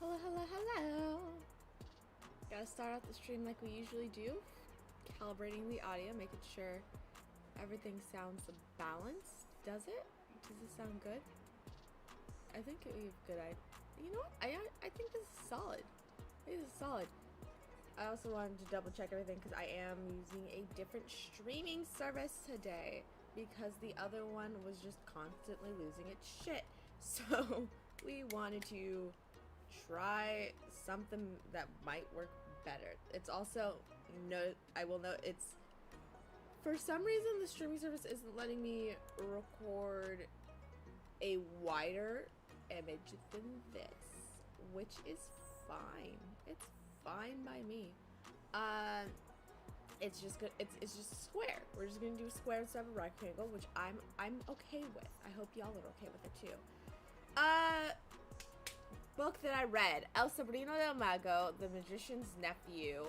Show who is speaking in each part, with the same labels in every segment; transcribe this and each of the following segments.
Speaker 1: Hello, hello, hello. Gotta start out the stream like we usually do. Calibrating the audio, making sure everything sounds balanced. Does it? Does it sound good? I think it would be good. You know what? I think this is solid. I think this is solid. I also wanted to double check everything because I am using a different streaming service today because the other one was just constantly losing its shit. So we wanted to try something that might work better. It's also, I will note, it's, for some reason the streaming service isn't letting me record a wider image than this, which is fine. It's fine by me. It's just good. It's just a square. We're just gonna do a square instead of a rectangle, which I'm okay with. I hope y'all are okay with it too. Book that I read, El Sobrino del Mago, The Magician's Nephew,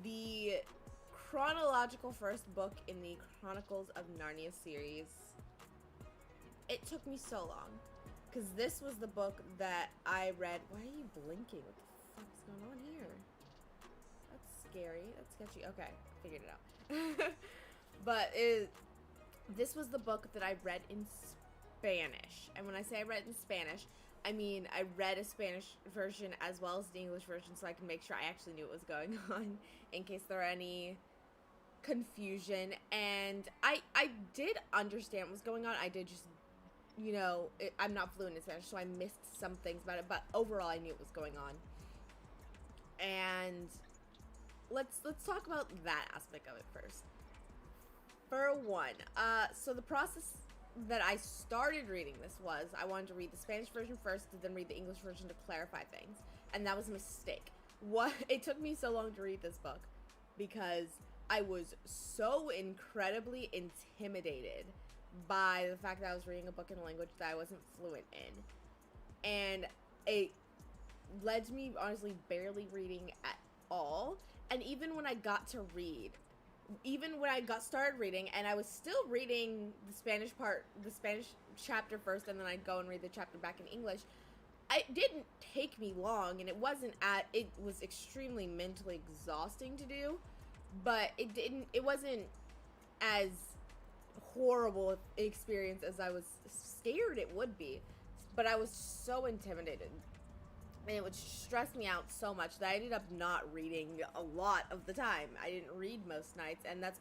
Speaker 1: the chronological first book in the Chronicles of Narnia series. It took me so long, because this was the book that I read. Why are you blinking? What the fuck is going on here? That's scary. That's sketchy. Okay, I figured it out. But this was the book that I read in Spanish. And when I say I read in Spanish, I mean I read a Spanish version as well as the English version so I can make sure I actually knew what was going on in case there were any confusion. And I did understand what was going on. I did just, you know, I'm not fluent in Spanish, so I missed some things about it, but overall I knew what was going on. And let's talk about that aspect of it first. For one, so the process that I started reading this was I wanted to read the Spanish version first, then read the English version to clarify things, and that was a mistake. It took me so long to read this book because I was so incredibly intimidated by the fact that I was reading a book in a language that I wasn't fluent in, and it led to me honestly barely reading at all. And even when I got to read, even when I started reading and I was still reading the Spanish chapter first, and then I'd go and read the chapter back in English, it didn't take me long, and it was extremely mentally exhausting to do, but it wasn't as horrible an experience as I was scared it would be. But I was so intimidated, and it would stress me out so much that I ended up not reading a lot of the time. I didn't read most nights, and that's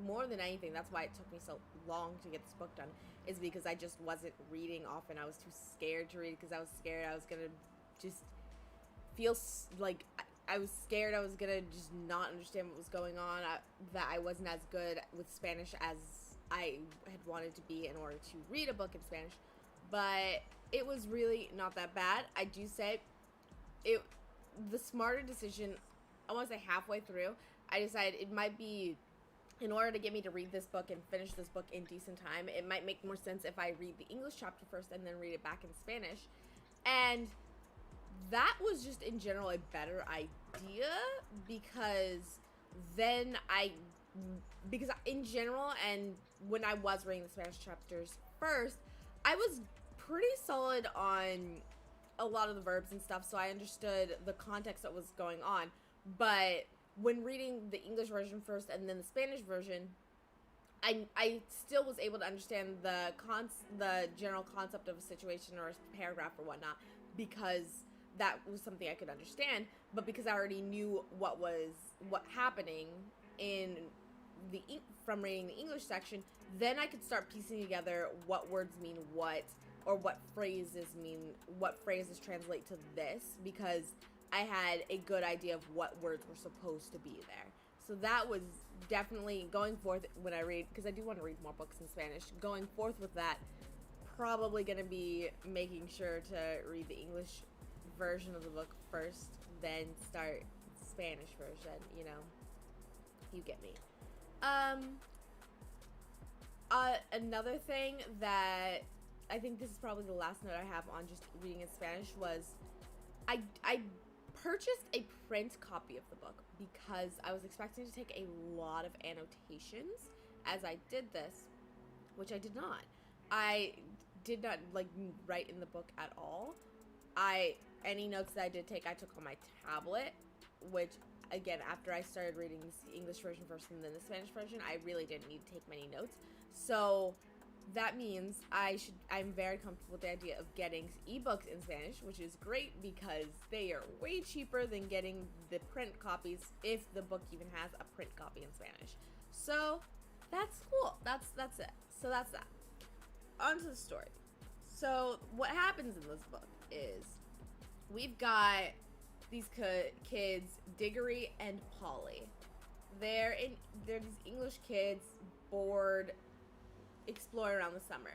Speaker 1: more than anything, that's why it took me so long to get this book done, is because I just wasn't reading often. I was too scared to read because I was scared I was gonna just feel like I was scared I was gonna just not understand what was going on, that I wasn't as good with Spanish as I had wanted to be in order to read a book in Spanish. But it was really not that bad. I do say the smarter decision, I want to say halfway through, I decided it might be, in order to get me to read this book and finish this book in decent time, it might make more sense if I read the English chapter first and then read it back in Spanish. And that was just in general a better idea, because in general, and when I was reading the Spanish chapters first, I was pretty solid on a lot of the verbs and stuff, so I understood the context that was going on. But when reading the English version first and then the Spanish version, I still was able to understand the general concept of a situation or a paragraph or whatnot, because that was something I could understand. But because I already knew what happening from reading the English section, then I could start piecing together what words mean what, or what phrases translate to this, because I had a good idea of what words were supposed to be there. So that was definitely, going forth when I read, because I do want to read more books in Spanish, going forth with that, probably going to be making sure to read the English version of the book first, then start Spanish version, you know, you get me. Another thing that I think this is probably the last note I have on just reading in Spanish was I purchased a print copy of the book because I was expecting to take a lot of annotations as I did this, which I did not. I did not write in the book at all. I any notes that I did take, I took on my tablet, which, again, after I started reading the English version first and then the Spanish version, I really didn't need to take many notes. So that means I'm very comfortable with the idea of getting ebooks in Spanish, which is great because they are way cheaper than getting the print copies, if the book even has a print copy in Spanish. So that's cool. That's it. So that's that. On to the story. So what happens in this book is we've got these kids, Diggory and Polly. They're these English kids, bored, exploring around the summer,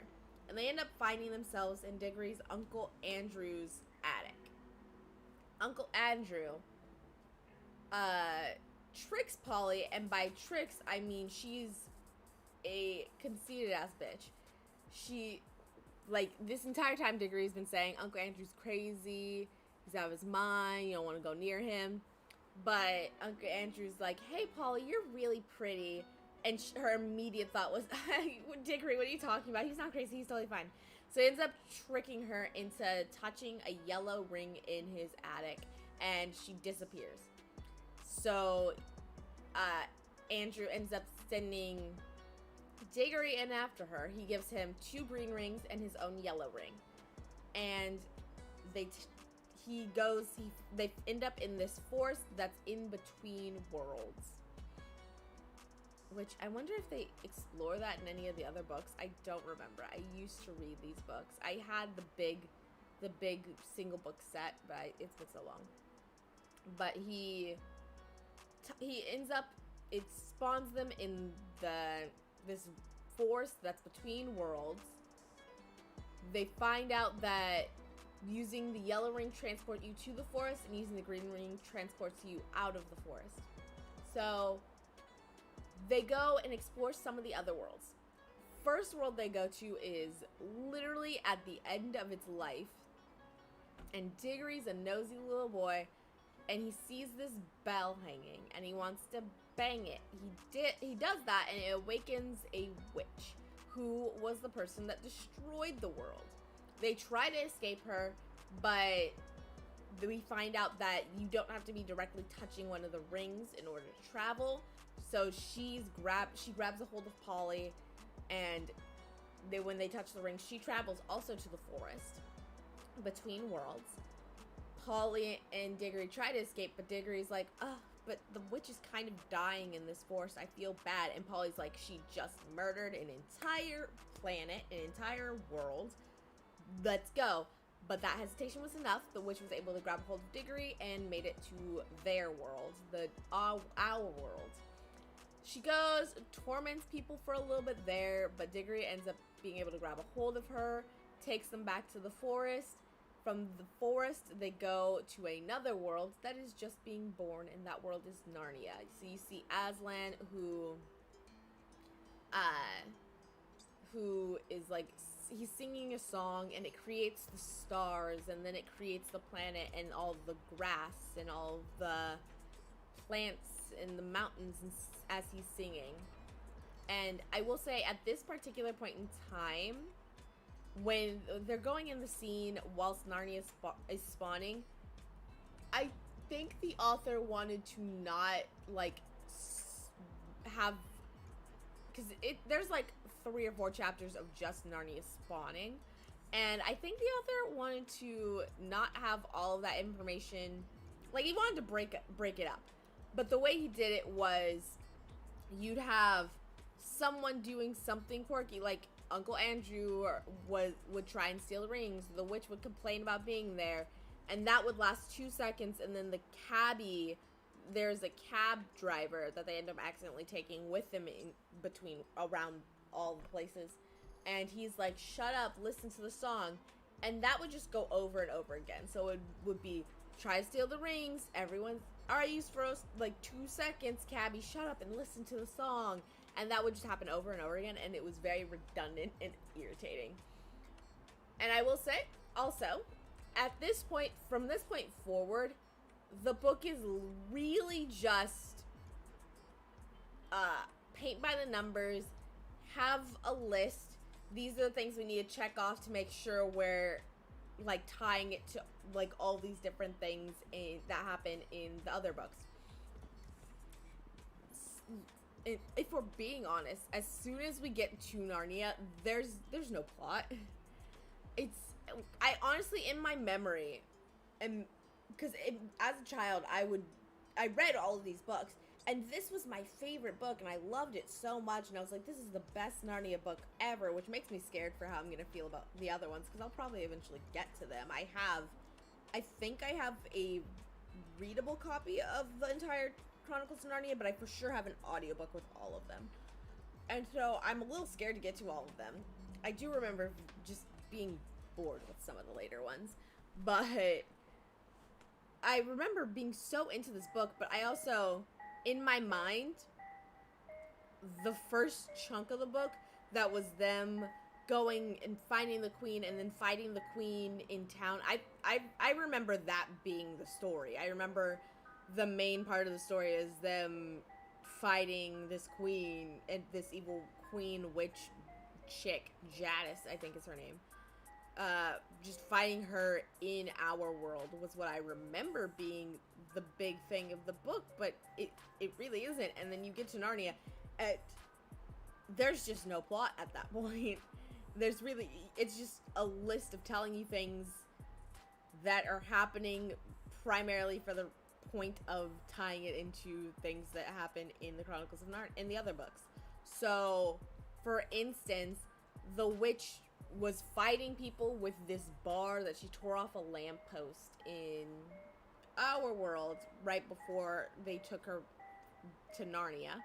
Speaker 1: and they end up finding themselves in Diggory's Uncle Andrew's attic. Uncle Andrew tricks Polly, and by tricks I mean she's a conceited ass bitch. She, like, this entire time Diggory's been saying Uncle Andrew's crazy, he's out of his mind, you don't want to go near him. But Uncle Andrew's like, hey Polly, you're really pretty. And her immediate thought was, Diggory, what are you talking about? He's not crazy, he's totally fine. So he ends up tricking her into touching a yellow ring in his attic, and she disappears. So Andrew ends up sending Diggory in after her. He gives him 2 green rings and his own yellow ring. And they end up in this forest that's in between worlds. Which I wonder if they explore that in any of the other books. I don't remember. I used to read these books. I had the big single book set, but it's been so long. But he ends up, it spawns them in this forest that's between worlds. They find out that using the yellow ring transports you to the forest, and using the green ring transports you out of the forest. So they go and explore some of the other worlds. First world they go to is literally at the end of its life, and Diggory's a nosy little boy, and he sees this bell hanging, and he wants to bang it. He does that, and it awakens a witch, who was the person that destroyed the world. They try to escape her, but we find out that you don't have to be directly touching one of the rings in order to travel. So she grabs a hold of Polly, and when they touch the ring, she travels also to the forest between worlds. Polly and Diggory try to escape, but Diggory's like, but the witch is kind of dying in this forest. I feel bad. And Polly's like, she just murdered an entire planet, an entire world. Let's go. But that hesitation was enough. The witch was able to grab a hold of Diggory and made it to their world, our world. She goes, torments people for a little bit there, but Diggory ends up being able to grab a hold of her, takes them back to the forest. From the forest, they go to another world that is just being born, and that world is Narnia. So you see Aslan, who is like, he's singing a song, and it creates the stars, and then it creates the planet, and all the grass, and all the plants, and the mountains, as he's singing. And I will say, at this particular point in time, when they're going in the scene whilst Narnia is spawning, I think the author wanted to not, like, have, because there's like 3 or 4 chapters of just Narnia spawning, and I think the author wanted to not have all of that information, like, he wanted to break it up. But the way he did it was, you'd have someone doing something quirky, like Uncle Andrew would try and steal the rings. The witch would complain about being there, and that would last 2 seconds. And then there's a cab driver that they end up accidentally taking with them around all the places, and he's like, "Shut up, listen to the song," and that would just go over and over again. So it would be, try to steal the rings. Everyone's alright, for like 2 seconds. Cabby, shut up and listen to the song. And that would just happen over and over again, and it was very redundant and irritating. And I will say, also, at this point, from this point forward, the book is really just paint by the numbers, have a list. These are the things we need to check off to make sure we're like tying it to like all these different things that happen in the other books. If we're being honest, as soon as we get to Narnia, there's no plot. It's I honestly, in my memory, and because as a child I read all of these books, and this was my favorite book, and I loved it so much, and I was like, this is the best Narnia book ever, which makes me scared for how I'm gonna feel about the other ones, because I'll probably eventually get to them. I think I have a readable copy of the entire Chronicles of Narnia, but I for sure have an audiobook with all of them. And so I'm a little scared to get to all of them. I do remember just being bored with some of the later ones, but I remember being so into this book, but I also, in my mind, the first chunk of the book that was them going and finding the queen and then fighting the queen in town, I remember that being the story. I remember the main part of the story is them fighting this queen and this evil queen witch chick, Jadis, I think is her name. Just fighting her in our world was what I remember being the big thing of the book, but it really isn't. And then you get to Narnia, there's just no plot at that point. It's just a list of telling you things that are happening primarily for the point of tying it into things that happen in the Chronicles of Narnia in the other books. So, for instance, the witch was fighting people with this bar that she tore off a lamppost in our world right before they took her to Narnia.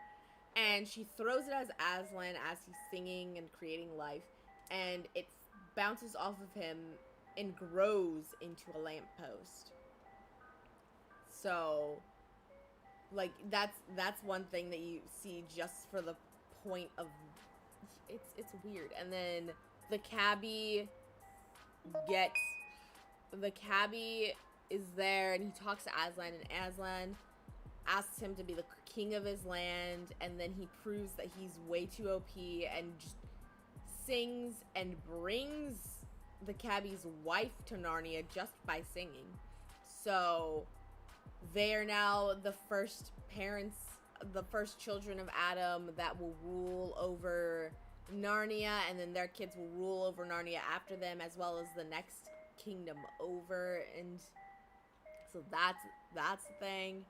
Speaker 1: And she throws it as Aslan as he's singing and creating life, and it bounces off of him and grows into a lamppost. So, like, that's one thing that you see just for the point of it's weird. And then the cabbie is there, and he talks to Aslan, and Aslan asks him to be the king of his land, and then he proves that he's way too OP and just sings and brings the cabbie's wife to Narnia just by singing. So they are now the first parents, the first children of Adam that will rule over Narnia, and then their kids will rule over Narnia after them, as well as the next kingdom over. And so that's the thing.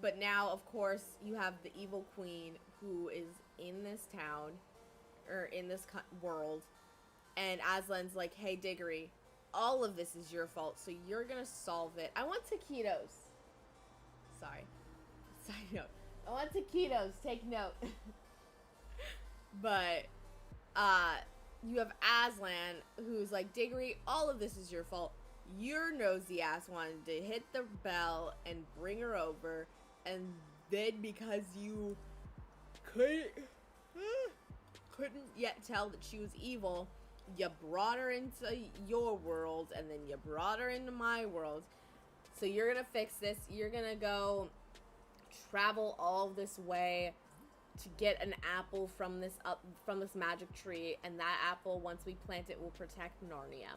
Speaker 1: But now, of course, you have the evil queen who is in this town, or in this world, and Aslan's like, hey, Diggory, all of this is your fault, so you're gonna solve it. I want taquitos. Sorry. Side note. I want taquitos. Take note. But, you have Aslan, who's like, Diggory, all of this is your fault. Your nosy ass wanted to hit the bell and bring her over, and then because you couldn't yet tell that she was evil, you brought her into your world, and then you brought her into my world. So you're gonna fix this. You're gonna go travel all this way to get an apple from this magic tree, and that apple, once we plant it, will protect Narnia.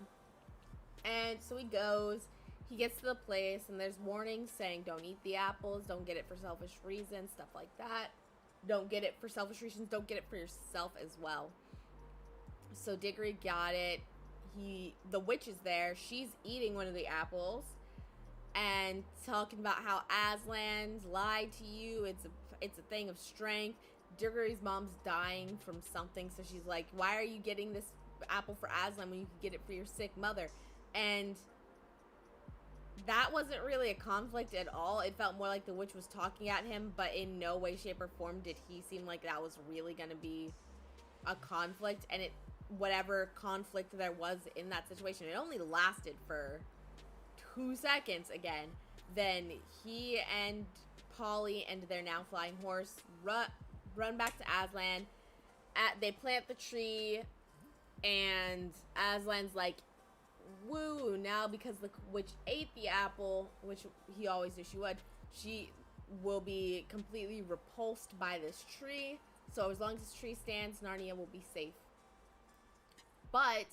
Speaker 1: And so he goes, he gets to the place, and there's warnings saying don't eat the apples, don't get it for selfish reasons, stuff like that. Don't get it for selfish reasons, don't get it for yourself as well. So Diggory got it. The witch is there, she's eating one of the apples and talking about how Aslan's lied to you, it's a thing of strength. Diggory's mom's dying from something, so she's like, why are you getting this apple for Aslan when you could get it for your sick mother? And that wasn't really a conflict at all. It felt more like the witch was talking at him, but in no way, shape, or form did he seem like that was really going to be a conflict. And whatever conflict there was in that situation, it only lasted for 2 seconds again. Then he and Polly and their now flying horse run back to Aslan. They plant the tree, and Aslan's like, woo, now because the witch ate the apple, which he always knew she will be completely repulsed by this tree. So as long as this tree stands, Narnia will be safe. but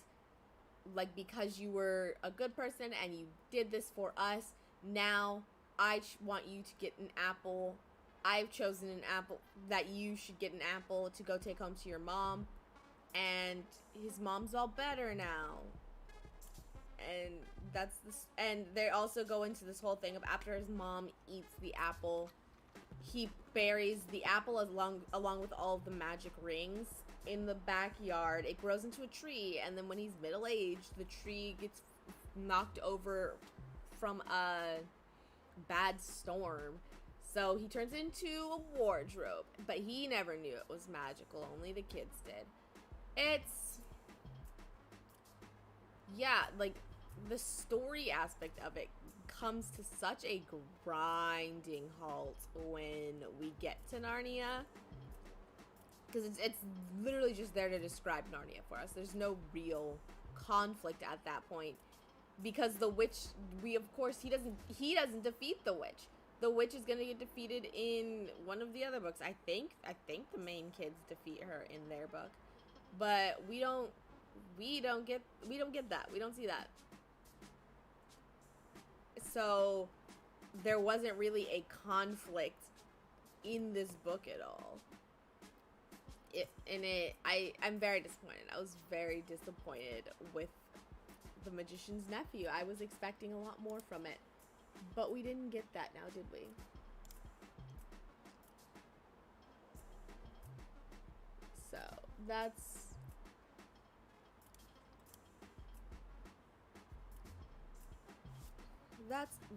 Speaker 1: like, because you were a good person and you did this for us, now I want you to get an apple. I've chosen an apple that you should get an apple to go take home to your mom, and his mom's all better now. And that's this, and they also go into this whole thing of after his mom eats the apple, he buries the apple along with all of the magic rings in the backyard. It grows into a tree, and then when he's middle-aged, the tree gets knocked over from a bad storm. So he turns into a wardrobe, but he never knew it was magical. Only the kids did. It's, yeah, like, the story aspect of it comes to such a grinding halt when we get to Narnia, because it's literally just there to describe Narnia for us. There's no real conflict at that point, because the witch, he doesn't defeat the witch. The witch is gonna get defeated in one of the other books. I think the main kids defeat her in their book, but we don't get that. We don't see that. So there wasn't really a conflict in this book at all. I'm very disappointed. I was very disappointed with The Magician's Nephew. I was expecting a lot more from it, but we didn't get that now, did we? So that's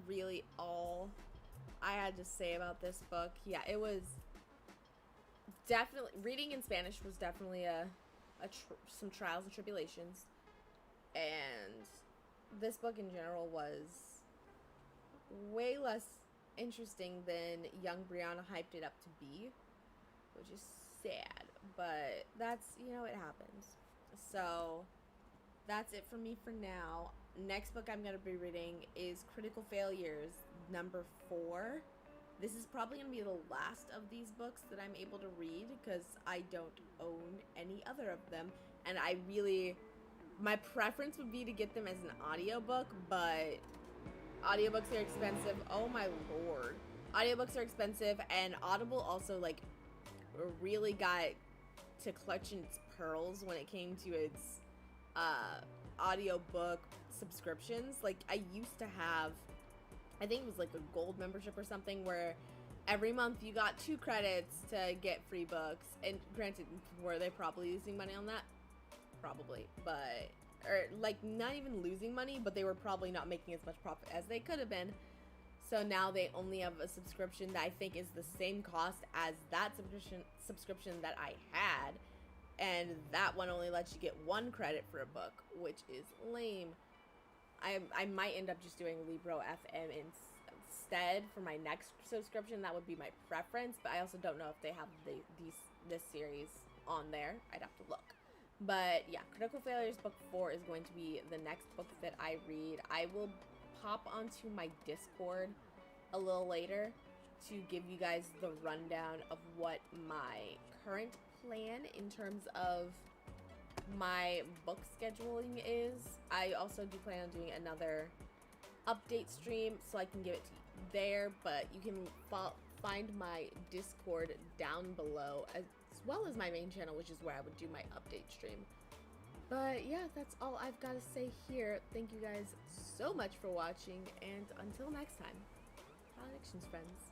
Speaker 1: really all I had to say about this book. Yeah, it was definitely, reading in Spanish was definitely some trials and tribulations, and this book in general was way less interesting than young Bryanna hyped it up to be, which is sad, but that's, it happens. So that's it for me for now. Next book I'm going to be reading is Critical Failures number 4. This is probably going to be the last of these books that I'm able to read, because I don't own any other of them, and my preference would be to get them as an audiobook, but audiobooks are expensive. Oh my lord. Audiobooks are expensive, and Audible also, like, really got to clutch its pearls when it came to its audiobook subscriptions. Like, I used to have, I think it was like a gold membership or something, where every month you got 2 credits to get free books. And granted, were they probably losing money on that? Probably, but, or like, not even losing money, but they were probably not making as much profit as they could have been. So now they only have a subscription that I think is the same cost as that subscription that I had, and that one only lets you get 1 credit for a book, which is lame. I might end up just doing Libro FM instead for my next subscription. That would be my preference, but I also don't know if they have this series on there. I'd have to look. But yeah, Critical Failures book 4 is going to be the next book that I read. I will pop onto my Discord a little later to give you guys the rundown of what my current plan in terms of my book scheduling is. I also do plan on doing another update stream, so I can give it to you there, but you can find my Discord down below, as well as my main channel, which is where I would do my update stream. But yeah, that's all I've got to say here. Thank you guys so much for watching, and until next time, Valediction, friends.